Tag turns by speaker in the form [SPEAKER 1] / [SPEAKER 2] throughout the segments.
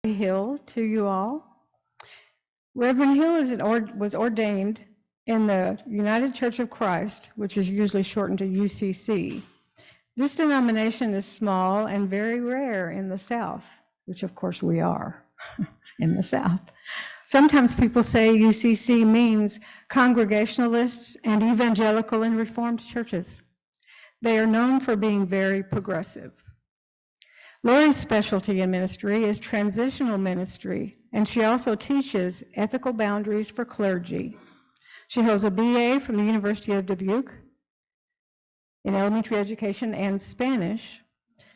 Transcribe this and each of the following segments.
[SPEAKER 1] Hill to you all. Reverend Hill was ordained in the United Church of Christ, which is usually shortened to UCC. This denomination is small and very rare in the South, which of course we are in the South. Sometimes people say UCC means Congregationalists and Evangelical and Reformed churches. They are known for being very progressive. Laurie's specialty in ministry is transitional ministry, and she also teaches ethical boundaries for clergy. She holds a BA from the University of Dubuque in elementary education and Spanish.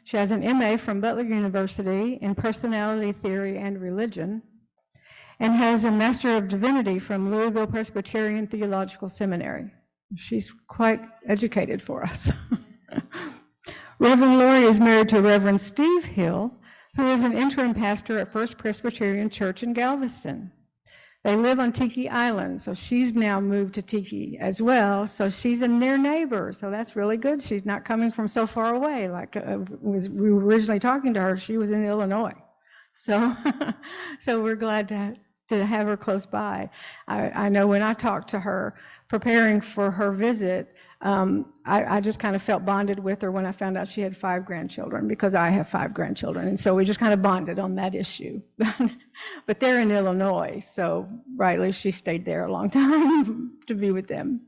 [SPEAKER 1] She has an MA from Butler University in personality theory and religion, and has a Master of Divinity from Louisville Presbyterian Theological Seminary. She's quite educated for us. Reverend Laurie is married to Reverend Steve Hill, who is an interim pastor at First Presbyterian Church in Galveston. They live on Tiki Island, so she's now moved to Tiki as well, so she's a near neighbor, so that's really good. She's not coming from so far away. Like we were originally talking to her, she was in Illinois. So, so we're glad to have her close by. I know when I talked to her, preparing for her visit, I just kind of felt bonded with her when I found out she had 5 grandchildren, because I have 5 grandchildren, and so we just kind of bonded on that issue. But they're in Illinois, so rightly she stayed there a long time to be with them.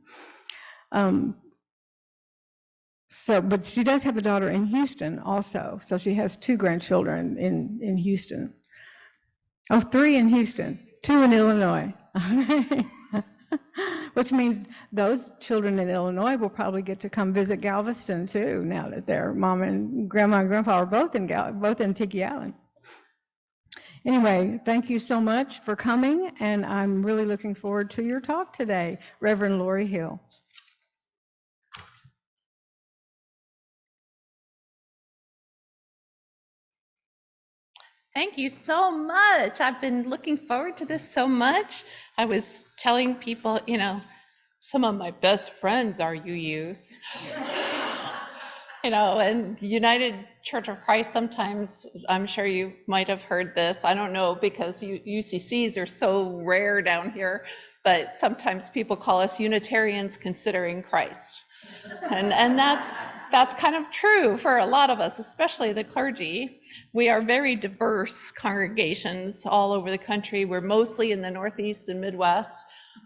[SPEAKER 1] But she does have a daughter in Houston also, so she has 2 grandchildren in Houston. Oh, 3 in Houston, 2 in Illinois. Which means those children in Illinois will probably get to come visit Galveston too, now that their mom and grandma and grandpa are both in Tiki Island. Anyway, thank you so much for coming, and I'm really looking forward to your talk today, Reverend Laurie Hill.
[SPEAKER 2] Thank you so much. I've been looking forward to this so much. I was telling people, some of my best friends are UUs. And United Church of Christ, sometimes, I'm sure you might have heard this, I don't know, because UCCs are so rare down here, but sometimes people call us Unitarians considering Christ. And that's kind of true for a lot of us, especially the clergy. We are very diverse congregations all over the country. We're mostly in the Northeast and Midwest,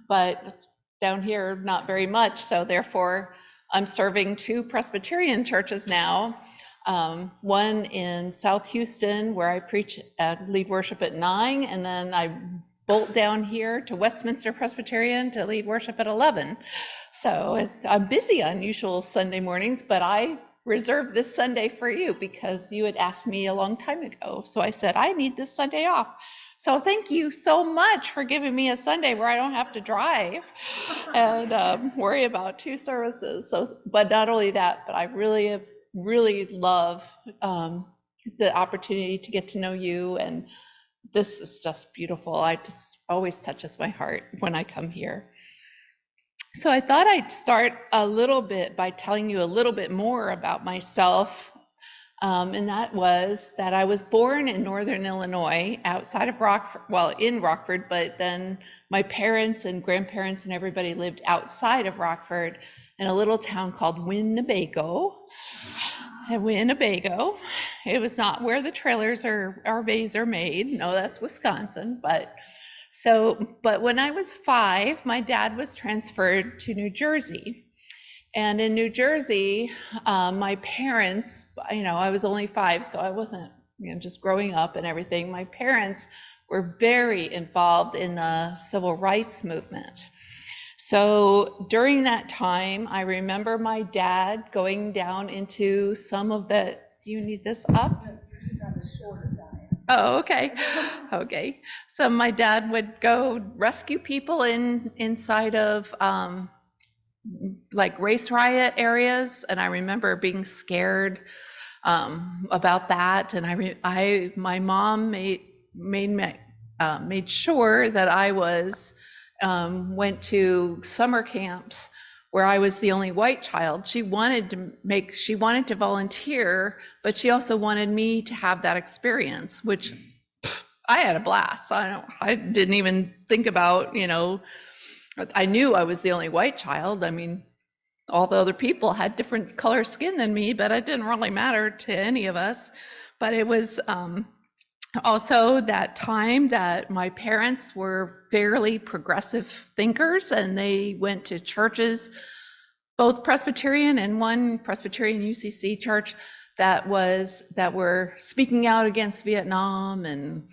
[SPEAKER 2] but down here, not very much. So therefore, I'm serving 2 Presbyterian churches now. One in South Houston, where I preach at lead worship at 9, and then I bolt down here to Westminster Presbyterian to lead worship at 11. So I'm busy on usual Sunday mornings, but I reserved this Sunday for you because you had asked me a long time ago. So I said, I need this Sunday off. So thank you so much for giving me a Sunday where I don't have to drive and worry about 2 services. But not only that, but I really love the opportunity to get to know you, and this is just beautiful. It just always touches my heart when I come here. So I thought I'd start a little bit by telling you a little bit more about myself, and that was that I was born in northern Illinois, outside of Rockford, well, in Rockford, but then my parents and grandparents and everybody lived outside of Rockford in a little town called Winnebago. And Winnebago, it was not where the trailers or RVs are made. No, that's Wisconsin, but when I was 5, my dad was transferred to New Jersey. And in New Jersey, my parents, I was only 5, so I wasn't, just growing up and everything. My parents were very involved in the civil rights movement. So during that time, I remember my dad going down into some of the, do you need this up? Oh, okay. Okay. So my dad would go rescue people inside of like race riot areas, and I remember being scared about that. And my mom made sure that I went to summer camps where I was the only white child. She wanted to volunteer, but she also wanted me to have that experience, which I had a blast. I didn't even think about, I knew I was the only white child. I mean, all the other people had different color skin than me, but it didn't really matter to any of us. But it was also that time that my parents were fairly progressive thinkers, and they went to churches, both Presbyterian and one Presbyterian UCC church that were speaking out against Vietnam and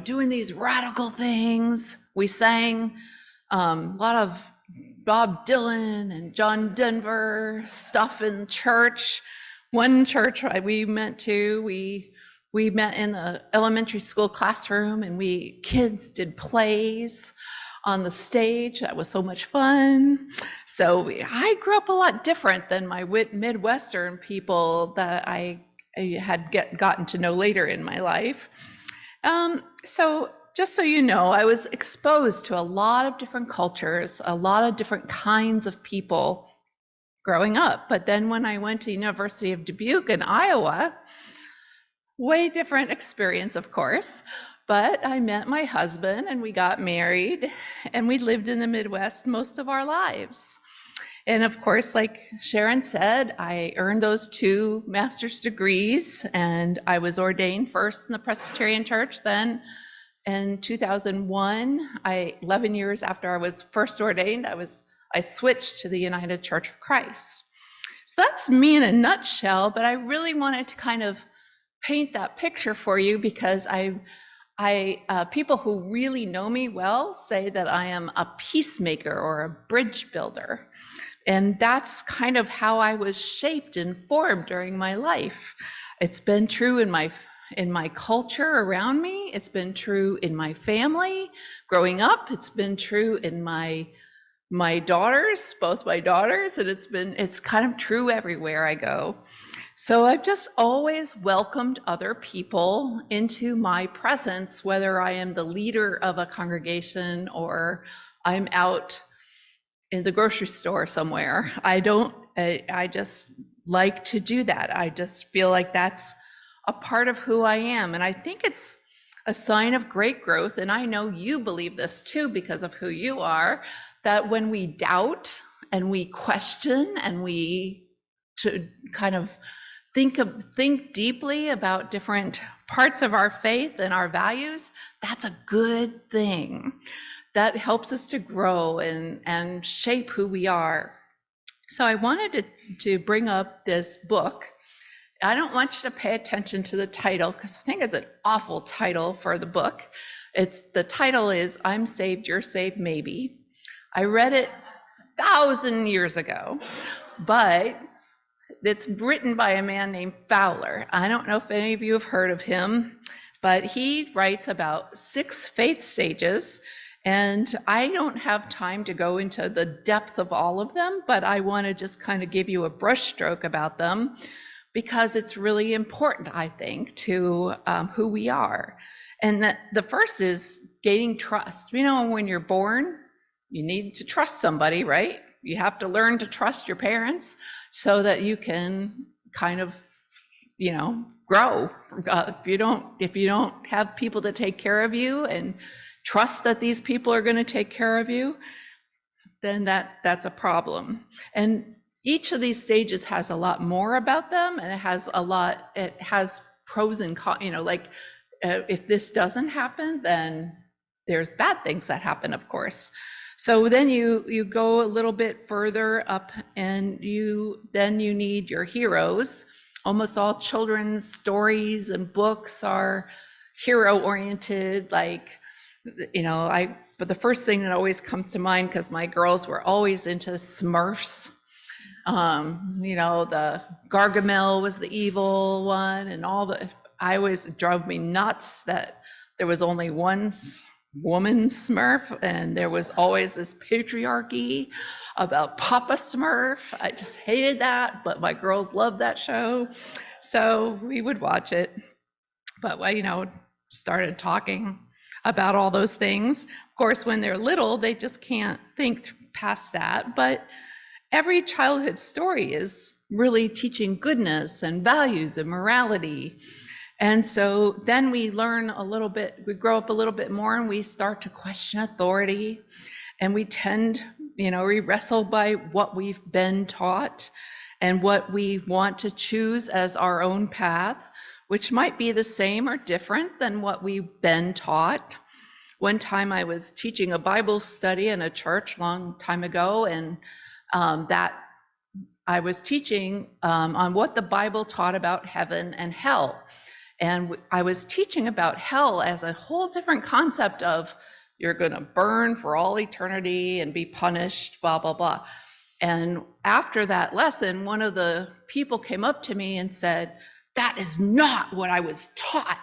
[SPEAKER 2] doing these radical things. We sang a lot of Bob Dylan and John Denver stuff in church. One church we met in the elementary school classroom, and kids did plays on the stage. That was so much fun. So I grew up a lot different than my Midwestern people that I had gotten to know later in my life. So just so you know, I was exposed to a lot of different cultures, a lot of different kinds of people growing up. But then when I went to University of Dubuque in Iowa, way different experience, of course. But I met my husband and we got married, and we lived in the Midwest most of our lives. And of course, like Sharon said, I earned those 2 master's degrees, and I was ordained first in the Presbyterian Church. Then in 2001, 11 years after I was first ordained, I switched to the United Church of Christ. So that's me in a nutshell, but I really wanted to kind of paint that picture for you, because people who really know me well say that I am a peacemaker or a bridge builder. And that's kind of how I was shaped and formed during my life. It's been true in my culture around me. It's been true in my family growing up. It's been true in my daughters, both my daughters, and it's kind of true everywhere I go. So I've just always welcomed other people into my presence, whether I am the leader of a congregation or I'm out in the grocery store somewhere. I just like to do that. I just feel like that's a part of who I am. And I think it's a sign of great growth. And I know you believe this too, because of who you are, that when we doubt and we question and we to kind of think deeply about different parts of our faith and our values, that's a good thing. That helps us to grow and shape who we are. So I wanted to bring up this book. I don't want you to pay attention to the title, because I think it's an awful title for the book. The title is I'm Saved, You're Saved, Maybe. I read it 1,000 years ago, but it's written by a man named Fowler. I don't know if any of you have heard of him, but he writes about 6 faith stages. And I don't have time to go into the depth of all of them, but I want to just kind of give you a brushstroke about them, because it's really important, I think, to who we are. And the first is gaining trust. When you're born, you need to trust somebody, right? You have to learn to trust your parents so that you can kind of, grow. If you don't have people to take care of you and trust that these people are going to take care of you, then that's a problem. And each of these stages has a lot more about them, and it has pros and cons, if this doesn't happen, then there's bad things that happen, of course. So then you go a little bit further up, and you need your heroes. Almost all children's stories and books are hero oriented, but the first thing that always comes to mind, because my girls were always into Smurfs, the Gargamel was the evil one, and it drove me nuts that there was only one woman Smurf, and there was always this patriarchy about Papa Smurf. I just hated that, but my girls loved that show, so we would watch it. But started talking about all those things. Of course, when they're little, they just can't think past that. But every childhood story is really teaching goodness and values and morality. And so then we learn a little bit, we grow up a little bit more, and we start to question authority. And we tend, we wrestle by what we've been taught and what we want to choose as our own path, which might be the same or different than what we've been taught. One time I was teaching a Bible study in a church long time ago, and that I was teaching on what the Bible taught about heaven and hell. And I was teaching about hell as a whole different concept of you're going to burn for all eternity and be punished, blah, blah, blah. And after that lesson, one of the people came up to me and said, "That is not what I was taught."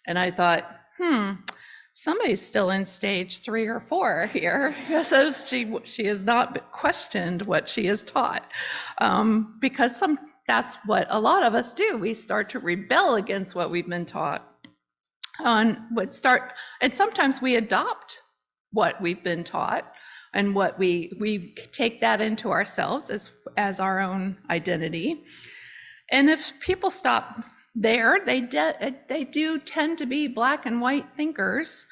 [SPEAKER 2] And I thought, somebody's still in stage 3 or 4 here, because she has not questioned what she is taught. Because that's what a lot of us do. We start to rebel against what we've been taught. And sometimes we adopt what we've been taught, and what we take that into ourselves as our own identity. And if people stop there, they do tend to be black and white thinkers,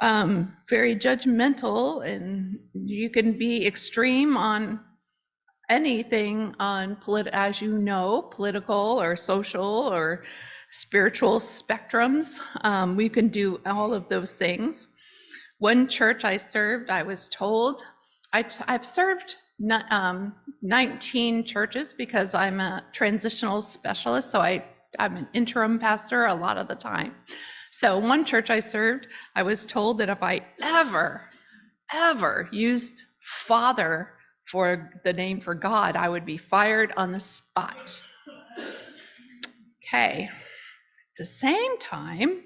[SPEAKER 2] very judgmental, and you can be extreme on anything on as you know, political or social or spiritual spectrums. We can do all of those things. One church I served, I was told, I've served 19 churches because I'm a transitional specialist, so I'm an interim pastor a lot of the time. So one church I served, I was told that if I ever used Father for the name for God, I would be fired on the spot. Okay. At the same time,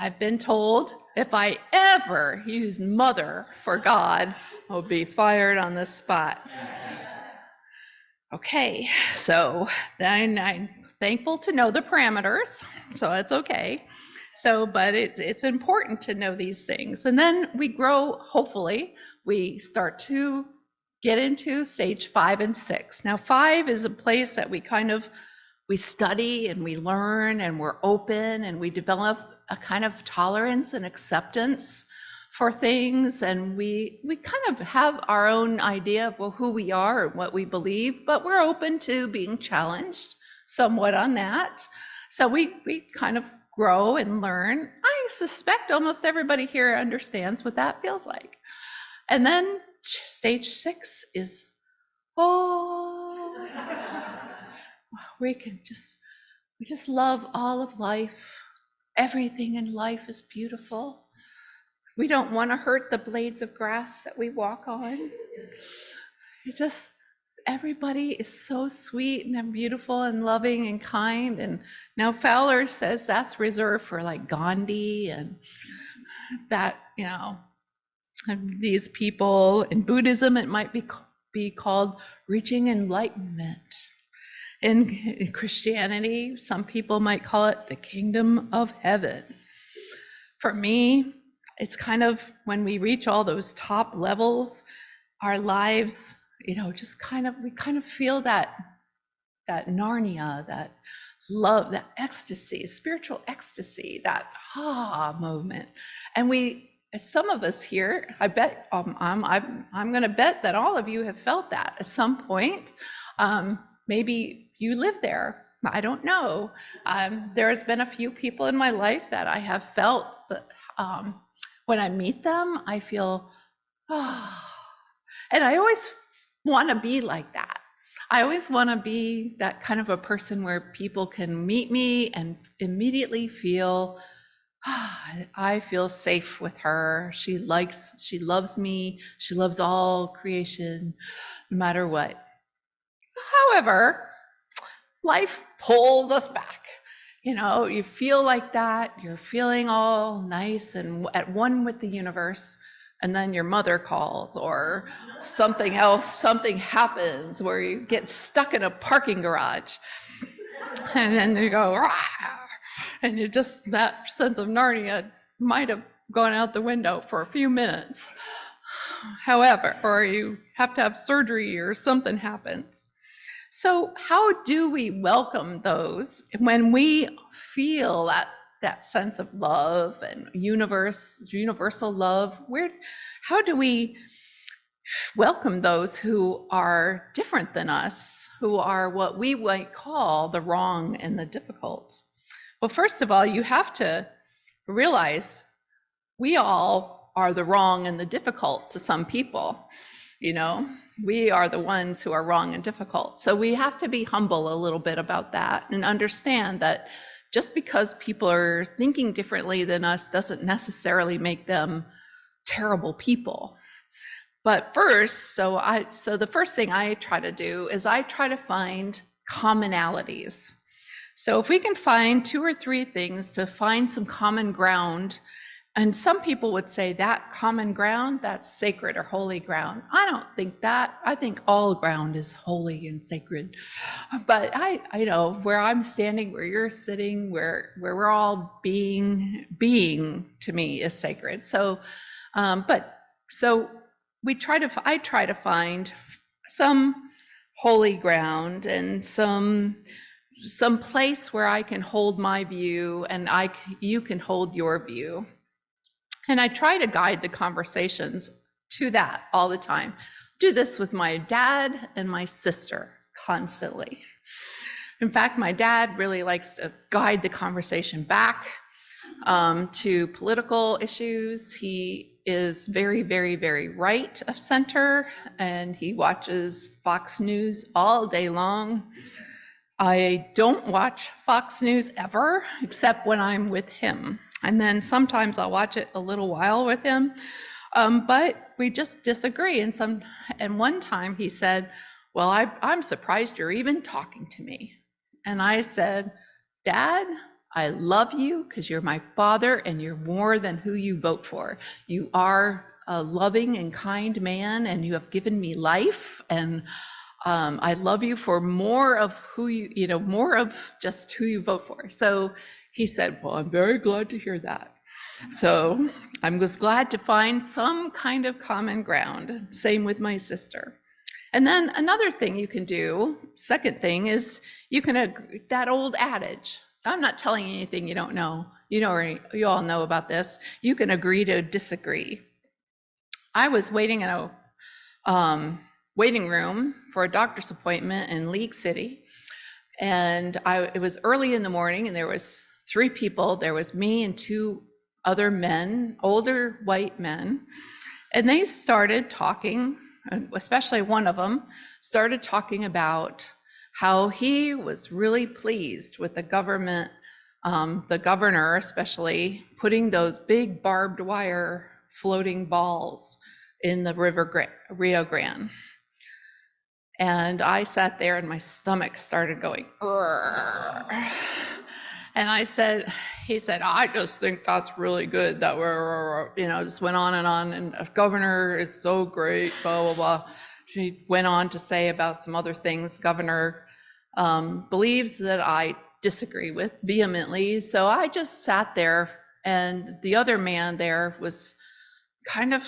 [SPEAKER 2] I've been told if I ever use Mother for God, I'll be fired on the spot. Okay, so then I'm thankful to know the parameters, so it's okay. But it's important to know these things. And then we grow, hopefully, we start to get into stage 5 and 6. Now, 5 is a place that we study and we learn and we're open and we develop a kind of tolerance and acceptance for things, and we kind of have our own idea of who we are and what we believe, but we're open to being challenged somewhat on that. So we kind of grow and learn. I suspect almost everybody here understands what that feels like. And then stage 6 is, we just love all of life. Everything in life is beautiful. We don't want to hurt the blades of grass that we walk on. Everybody is so sweet and beautiful and loving and kind. And now Fowler says that's reserved for like Gandhi and that, these people. In Buddhism, it might be called reaching enlightenment. In Christianity, some people might call it the kingdom of heaven. For me, it's kind of when we reach all those top levels, our lives, we kind of feel that Narnia, that love, that ecstasy, spiritual ecstasy, that moment. And some of us here, I bet, I'm going to bet that all of you have felt that at some point. Maybe you live there. I don't know. There's been a few people in my life that I have felt that when I meet them, I feel, and I always want to be like that. I always want to be that kind of a person where people can meet me and immediately feel, I feel safe with her. She loves me. She loves all creation, no matter what. However, life pulls us back. You feel like that. You're feeling all nice and at one with the universe. And then your mother calls, or something else, something happens where you get stuck in a parking garage. And then you go, rah! And that sense of Narnia might have gone out the window for a few minutes. However, or you have to have surgery or something happens. So how do we welcome those when we feel that sense of love and universal love? How do we welcome those who are different than us, who are what we might call the wrong and the difficult? Well, first of all, you have to realize we all are the wrong and the difficult to some people. You know, we are the ones who are wrong and difficult. So we have to be humble a little bit about that and understand that just because people are thinking differently than us doesn't necessarily make them terrible people. But first, so the first thing I try to do is I try to find commonalities. So if we can find 2 or 3 things to find some common ground, and some people would say that common ground, that's sacred or holy ground. I don't think that. I think all ground is holy and sacred. But I know where I'm standing, where you're sitting, where we're all being to me is sacred. So, I try to find some holy ground and some place where I can hold my view and you can hold your view. And I try to guide the conversations to that all the time. Do this with my dad and my sister constantly. In fact, my dad really likes to guide the conversation back to political issues. He is very, very, very right of center, and he watches Fox News all day long. I don't watch Fox News ever, except when I'm with him. And then sometimes I'll watch it a little while with him. But we just disagree. And one time he said, well, I'm surprised you're even talking to me. And I said, Dad, I love you because you're my father and you're more than who you vote for. You are a loving and kind man and you have given me life, and I love you for more of more of just who you vote for. So he said, well, I'm very glad to hear that. So I was glad to find some kind of common ground. Same with my sister. And then another thing you can do, second thing, is you can agree, that old adage. I'm not telling you anything you don't know. You all know about this. You can agree to disagree. I was waiting in a waiting room for a doctor's appointment in League City, and it was early in the morning, and there was 3 people. There was me and 2 other men, older white men, and they started talking, especially one of them started talking about how he was really pleased with the government, the governor especially, putting those big barbed wire floating balls in the Rio Grande. And I sat there and my stomach started going, "Urgh." And he said, I just think that's really good that just went on, and the governor is so great, blah, blah, blah. She went on to say about some other things governor believes that I disagree with vehemently. So I just sat there, and the other man there was kind of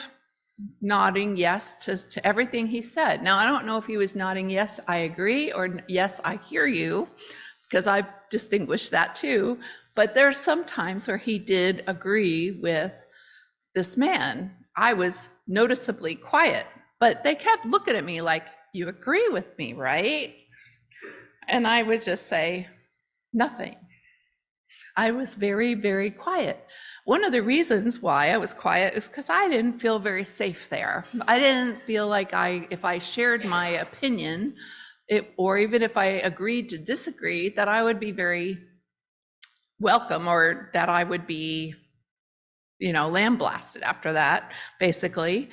[SPEAKER 2] nodding yes to everything he said. Now, I don't know if he was nodding yes, I agree, or yes, I hear you, because I've distinguished that too. But there are some times where he did agree with this man. I was noticeably quiet, but they kept looking at me like, you agree with me, right? And I would just say, nothing. I was very, very quiet. One of the reasons why I was quiet is because I didn't feel very safe there. I didn't feel like if I shared my opinion, or even if I agreed to disagree, that I would be very welcome, or that I would be, lambasted after that, basically.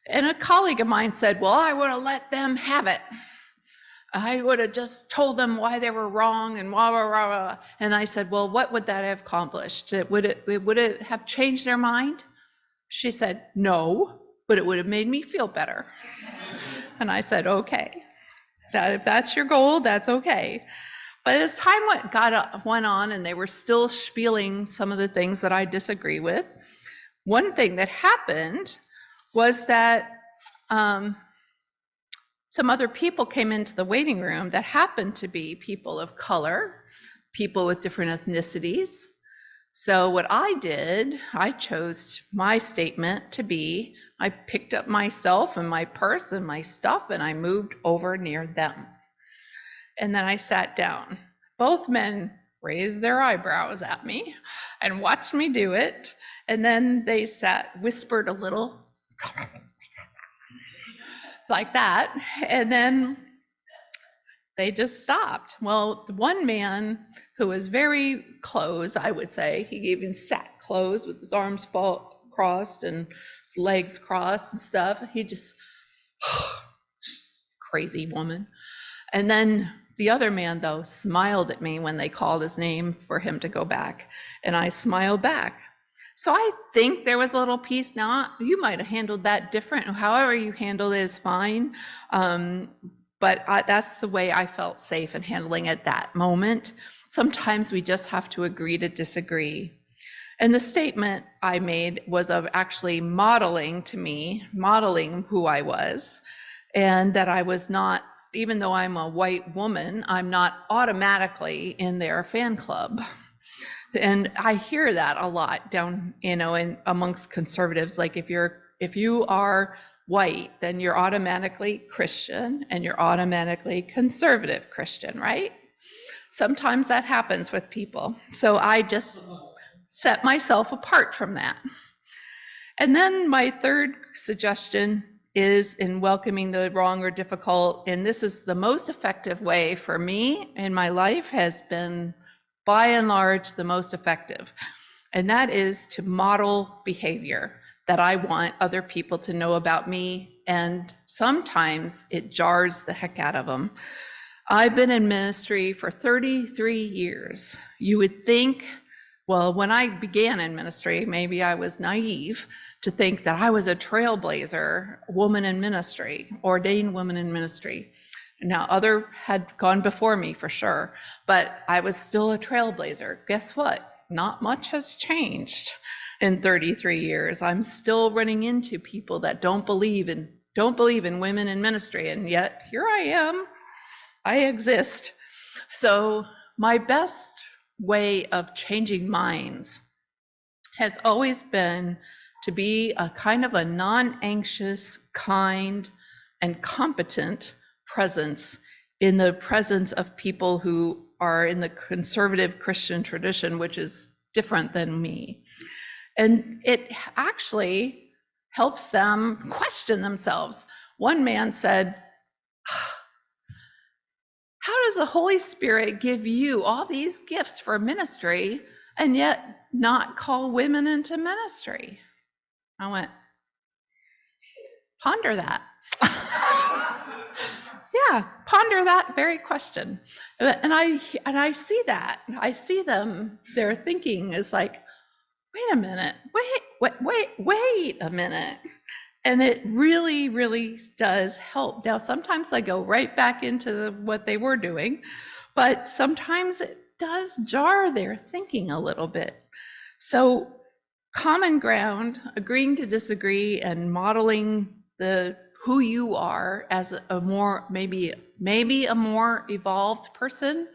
[SPEAKER 2] And a colleague of mine said, well, I would have let them have it. I would have just told them why they were wrong and blah, blah, blah, blah. And I said, well, what would that have accomplished? Would it have changed their mind? She said, no, but it would have made me feel better. And I said, okay, if that's your goal, that's okay. But as time went on and they were still spieling some of the things that I disagree with, one thing that happened was that some other people came into the waiting room that happened to be people of color, people with different ethnicities. So what I did, I chose my statement to be, I picked up myself and my purse and my stuff and I moved over near them. And then I sat down. Both men raised their eyebrows at me and watched me do it. And then they whispered a little like that. And then they just stopped. Well, one man who was very close, I would say, he even sat close with his arms crossed and his legs crossed and stuff. He just crazy woman. And then the other man, though, smiled at me when they called his name for him to go back. And I smiled back. So I think there was a little piece. Now, you might have handled that different. However you handled it is fine. But that's the way I felt safe in handling at that moment. Sometimes we just have to agree to disagree. And the statement I made was of actually modeling who I was, and that I was not, even though I'm a white woman, I'm not automatically in their fan club. And I hear that a lot down, in amongst conservatives, like if you are white, then you're automatically Christian and you're automatically conservative Christian, right? Sometimes that happens with people. So I just set myself apart from that. And then my third suggestion is in welcoming the wrong or difficult, and this is the most effective way for me in my life, has been by and large the most effective. And that is to model behavior that I want other people to know about me, and sometimes it jars the heck out of them. I've been in ministry for 33 years. You would think, well, when I began in ministry, maybe I was naive to think that I was a trailblazer woman in ministry, ordained woman in ministry. Now, other had gone before me for sure, but I was still a trailblazer. Guess what? Not much has changed in 33 years. I'm still running into people that don't believe in women in ministry, and yet here I am. I exist. So my best way of changing minds has always been to be a kind of a non-anxious, kind, and competent presence in the presence of people who are in the conservative Christian tradition, which is different than me. And it actually helps them question themselves. One man said, how does the Holy Spirit give you all these gifts for ministry and yet not call women into ministry? I went, ponder that. Yeah, ponder that very question. And I see that. I see them, their thinking is like, wait a minute, wait a minute. And it really, really does help. Now, sometimes I go right back into what they were doing, but sometimes it does jar their thinking a little bit. So common ground, agreeing to disagree, and modeling who you are as a more, maybe a more evolved person,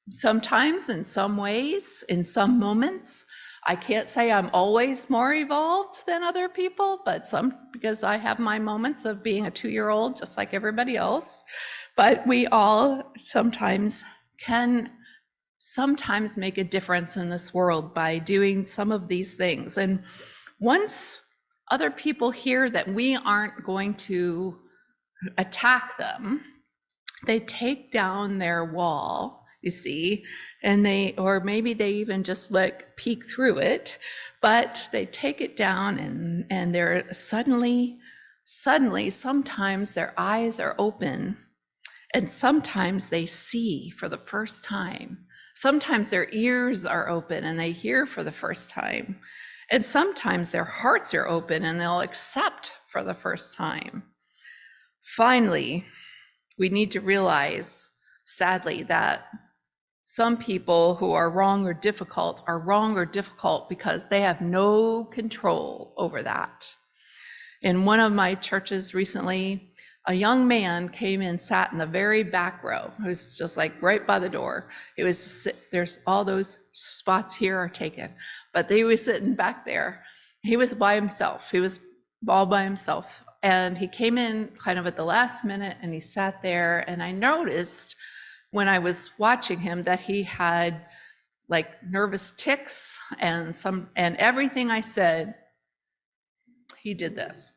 [SPEAKER 2] sometimes in some ways, in some moments. I can't say I'm always more evolved than other people, but because I have my moments of being a 2-year-old just like everybody else. But we all sometimes can make a difference in this world by doing some of these things. And once other people hear that we aren't going to attack them, they take down their wall, you see, and maybe they even just peek through it, but they take it down, and they're suddenly, sometimes their eyes are open, and sometimes they see for the first time. Sometimes their ears are open and they hear for the first time. And sometimes their hearts are open and they'll accept for the first time. Finally, we need to realize, sadly, that some people who are wrong or difficult because they have no control over that. In one of my churches recently, a young man came in, sat in the very back row. It was just like right by the door. It was, there's all those spots here are taken, but he was sitting back there. He was by himself. He was all by himself. And he came in kind of at the last minute and he sat there. And I noticed when I was watching him that he had like nervous tics and everything I said, he did this.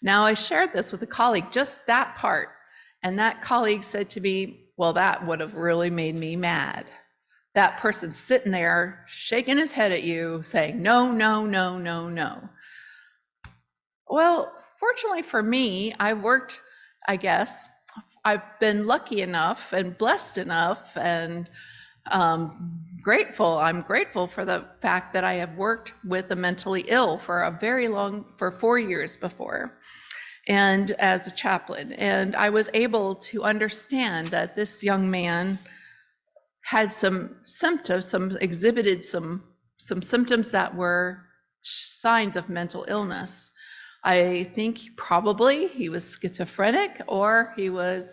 [SPEAKER 2] Now, I shared this with a colleague, just that part, and that colleague said to me, well, that would have really made me mad. That person sitting there shaking his head at you saying, no, no, no, no, no. Well, fortunately for me, I guess, I've been lucky enough and blessed enough and grateful. I'm grateful for the fact that I have worked with the mentally ill for for 4 years before, and as a chaplain. And I was able to understand that this young man had some symptoms, exhibited some symptoms that were signs of mental illness. I think probably he was schizophrenic or he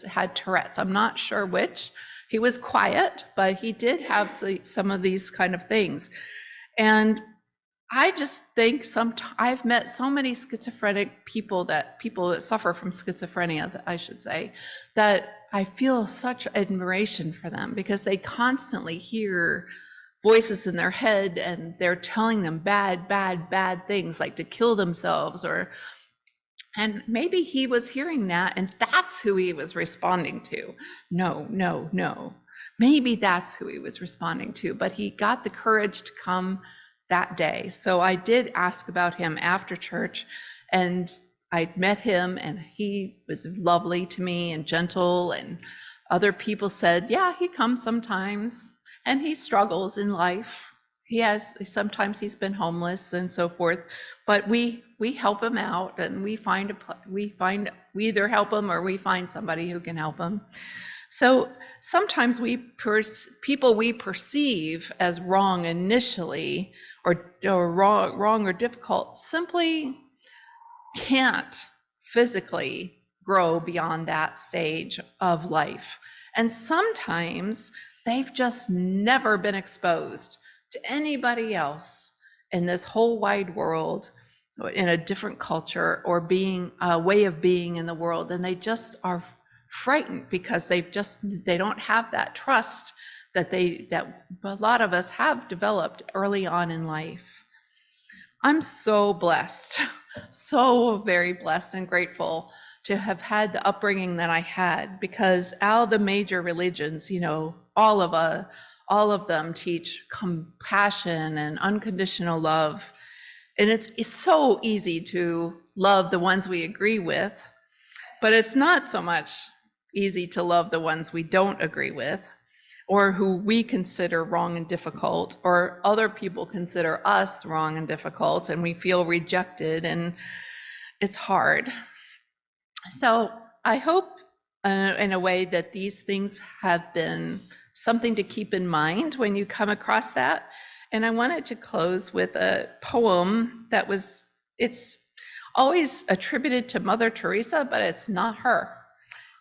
[SPEAKER 2] had Tourette's. I'm not sure which. He was quiet, but he did have some of these kind of things. And I just think I've met so many schizophrenic people that suffer from schizophrenia, I should say, that I feel such admiration for them because they constantly hear voices in their head and they're telling them bad, bad, bad things like to kill themselves and maybe he was hearing that and that's who he was responding to. No, no, no. Maybe that's who he was responding to, but he got the courage to come that day. So I did ask about him after church, and I met him, and he was lovely to me and gentle, and other people said, yeah, he comes sometimes, and he struggles in life. Sometimes he's been homeless and so forth, but we help him out, and we either help him or we find somebody who can help him. So sometimes people we perceive as wrong initially or wrong or difficult simply can't physically grow beyond that stage of life. And sometimes they've just never been exposed to anybody else in this whole wide world, in a different culture or being a way of being in the world, and they just are frightened because they don't have that trust that a lot of us have developed early on in life. I'm so blessed, so very blessed and grateful to have had the upbringing that I had, because all the major religions, all of them teach compassion and unconditional love. And it's so easy to love the ones we agree with, but it's not so much easy to love the ones we don't agree with, or who we consider wrong and difficult, or other people consider us wrong and difficult, and we feel rejected, and it's hard. So I hope in a way that these things have been something to keep in mind when you come across that. And I wanted to close with a poem it's always attributed to Mother Teresa, but it's not her.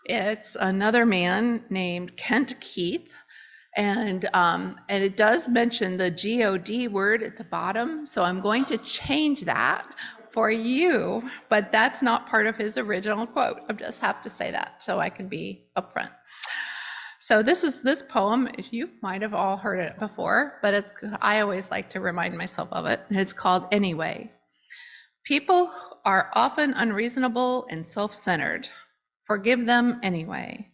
[SPEAKER 2] It's another man named Kent Keith, and it does mention the God word at the bottom, so I'm going to change that for you, but that's not part of his original quote. I just have to say that so I can be upfront. So this poem, you might have all heard it before, but I always like to remind myself of it. It's called Anyway. People are often unreasonable and self-centered. Forgive them anyway.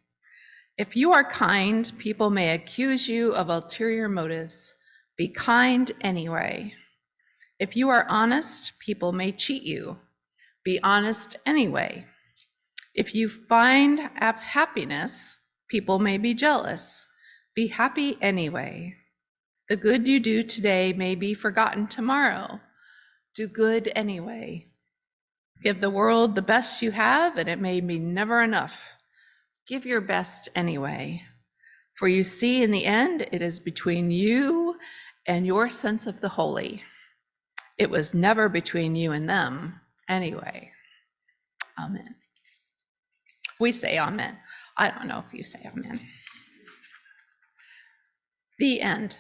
[SPEAKER 2] If you are kind, people may accuse you of ulterior motives. Be kind anyway. If you are honest, people may cheat you. Be honest anyway. If you find happiness, people may be jealous. Be happy anyway. The good you do today may be forgotten tomorrow. Do good anyway. Give the world the best you have, and it may be never enough. Give your best anyway. For you see, in the end, it is between you and your sense of the holy. It was never between you and them anyway. Amen. We say amen. I don't know if you say amen. The end.